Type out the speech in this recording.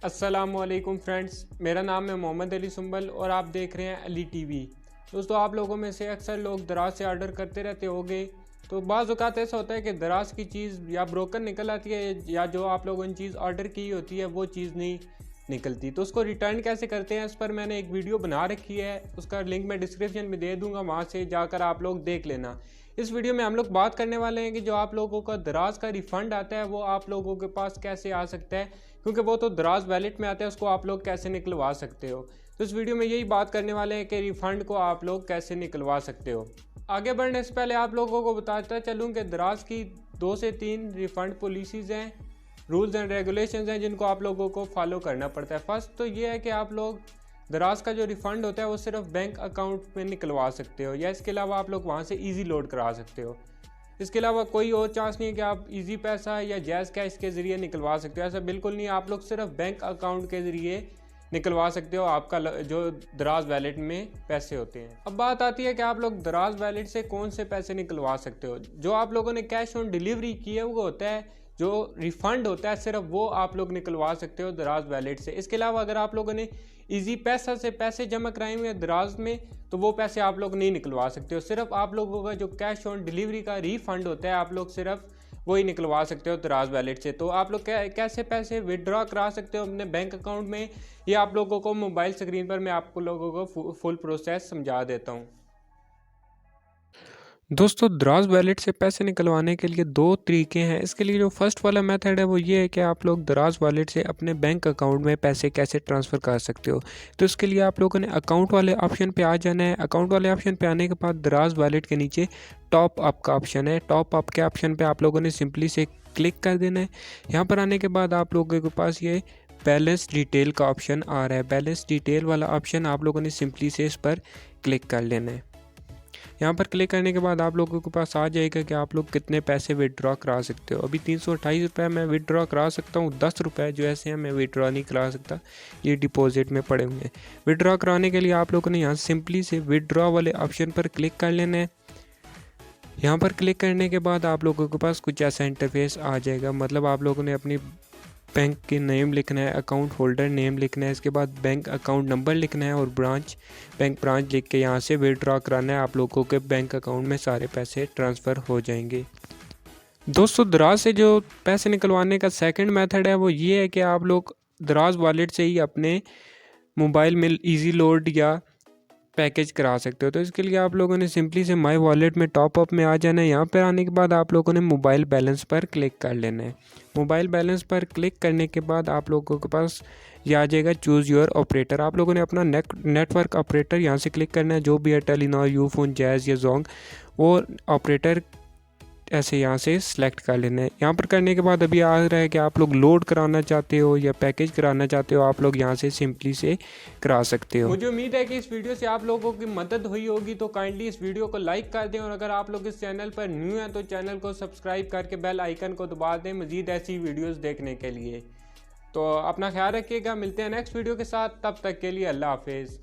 अस्सलामुअलैकुम फ्रेंड्स, मेरा नाम है मोहम्मद अली सुंबल और आप देख रहे हैं अली टीवी। दोस्तों, आप लोगों में से अक्सर लोग दराज से ऑर्डर करते रहते होंगे। तो बाज़ औक़ात ऐसा होता है कि दराज की चीज़ या ब्रोकन निकल आती है या जो आप लोगों ने चीज़ ऑर्डर की होती है वो चीज़ नहीं निकलती। तो उसको रिटर्न कैसे करते हैं, इस पर मैंने एक वीडियो बना रखी है। उसका लिंक मैं डिस्क्रिप्शन में दे दूँगा, वहाँ से जाकर आप लोग देख लेना। इस वीडियो में हम लोग बात करने वाले हैं कि जो आप लोगों का दराज का रिफ़ंड आता है वो आप लोगों के पास कैसे आ सकता है, क्योंकि वो तो दराज वैलेट में आता है, उसको आप लोग कैसे निकलवा सकते हो। तो इस वीडियो में यही बात करने वाले हैं कि रिफ़ंड को आप लोग कैसे निकलवा सकते हो। आगे बढ़ने से पहले आप लोगों को बताता चलूँ कि दराज की 2 से 3 रिफ़ंड पॉलिसीज़ हैं, रूल्स एंड रेगुलेशंस हैं जिनको आप लोगों को फॉलो करना पड़ता है। फर्स्ट तो ये है कि आप लोग दराज का जो रिफ़ंड होता है वो सिर्फ बैंक अकाउंट में निकलवा सकते हो, या इसके अलावा आप लोग वहाँ से ईजी लोड करा सकते हो। इसके अलावा कोई और चांस नहीं है कि आप इजी पैसा या जैज़ कैश के ज़रिए निकलवा सकते हो। ऐसा बिल्कुल नहीं है, आप लोग सिर्फ बैंक अकाउंट के ज़रिए निकलवा सकते हो आपका जो दराज वैलेट में पैसे होते हैं। अब बात आती है कि आप लोग दराज वैलेट से कौन से पैसे निकलवा सकते हो। जो आप लोगों ने कैश ऑन डिलीवरी की है वो होता है, जो रिफ़ंड होता है सिर्फ वो आप लोग निकलवा सकते हो दराज वैलेट से। इसके अलावा अगर आप लोगों ने इजी पैसा से पैसे जमा कराए हुए हैं दराज में तो वो पैसे आप लोग नहीं निकलवा सकते हो। सिर्फ आप लोगों का जो कैश ऑन डिलीवरी का रिफ़ंड होता है आप लोग सिर्फ वही निकलवा सकते हो दराज वैलेट से। तो आप लोग कैसे पैसे विड्रॉ करा सकते हो अपने बैंक अकाउंट में, ये आप लोगों को मोबाइल स्क्रीन पर मैं आपको लोगों को फुल प्रोसेस समझा देता हूँ। दोस्तों, दराज वैलेट से पैसे निकलवाने के लिए 2 तरीके हैं। इसके लिए जो फर्स्ट वाला मेथड है वो ये है कि आप लोग दराज वैलेट से अपने बैंक अकाउंट में पैसे कैसे ट्रांसफ़र कर सकते हो। तो इसके लिए आप लोगों ने अकाउंट वाले ऑप्शन पे आ जाना है। अकाउंट वाले ऑप्शन पे आने के बाद दराज वैलेट के नीचे टॉप अप का ऑप्शन है। टॉप अप के ऑप्शन पे आप लोगों ने सिंपली से क्लिक कर देना है। यहाँ पर आने के बाद आप लोगों के पास ये बैलेंस डिटेल का ऑप्शन आ रहा है। बैलेंस डिटेल वाला ऑप्शन आप लोगों ने सिंपली से इस पर क्लिक कर लेना है। यहाँ पर क्लिक करने के बाद आप लोगों के पास आ जाएगा कि आप लोग कितने पैसे विड्रॉ करा सकते हो। अभी 328 रुपये मैं विड्रॉ करा सकता हूँ। 10 रुपये जो ऐसे हैं मैं विड्रॉ नहीं करा सकता, ये डिपॉजिट में पड़े हुए हैं। विड्रॉ कराने के लिए आप लोगों ने यहाँ सिंपली से विड्रॉ वाले ऑप्शन पर क्लिक कर लेना है। यहाँ पर क्लिक करने के बाद आप लोगों के पास कुछ ऐसा इंटरफेस आ जाएगा। मतलब आप लोगों ने अपनी बैंक की नेम लिखना है, अकाउंट होल्डर नेम लिखना है, इसके बाद बैंक अकाउंट नंबर लिखना है और बैंक ब्रांच लिख के यहाँ से विड्रॉ कराना है। आप लोगों के बैंक अकाउंट में सारे पैसे ट्रांसफ़र हो जाएंगे। दोस्तों, दराज से जो पैसे निकलवाने का सेकंड मेथड है वो ये है कि आप लोग दराज वॉलेट से ही अपने मोबाइल में इजी लोड या पैकेज करा सकते हो। तो इसके लिए आप लोगों ने सिंपली से माई वॉलेट में टॉप अप में आ जाना है। यहाँ पर आने के बाद आप लोगों ने मोबाइल बैलेंस पर क्लिक कर लेना है। मोबाइल बैलेंस पर क्लिक करने के बाद आप लोगों के पास ये आ जाएगा चूज़ योर ऑपरेटर। आप लोगों ने अपना नेटवर्क ऑपरेटर यहाँ से क्लिक करना है, जो भी है टेलीनॉर, यूफोन, जैज़ या जोंग, वो ऑपरेटर ऐसे यहाँ से सिलेक्ट कर लेना है। यहाँ पर करने के बाद अभी आ रहा है कि आप लोग लोड कराना चाहते हो या पैकेज कराना चाहते हो, आप लोग यहाँ से सिंपली से करा सकते हो। मुझे उम्मीद है कि इस वीडियो से आप लोगों की मदद हुई होगी, तो काइंडली इस वीडियो को लाइक कर दें और अगर आप लोग इस चैनल पर न्यू हैं तो चैनल को सब्सक्राइब करके बेल आइकन को दबा दें मज़ीद ऐसी वीडियोज़ देखने के लिए। तो अपना ख्याल रखिएगा, मिलते हैं नेक्स्ट वीडियो के साथ, तब तक के लिए अल्लाह हाफिज़।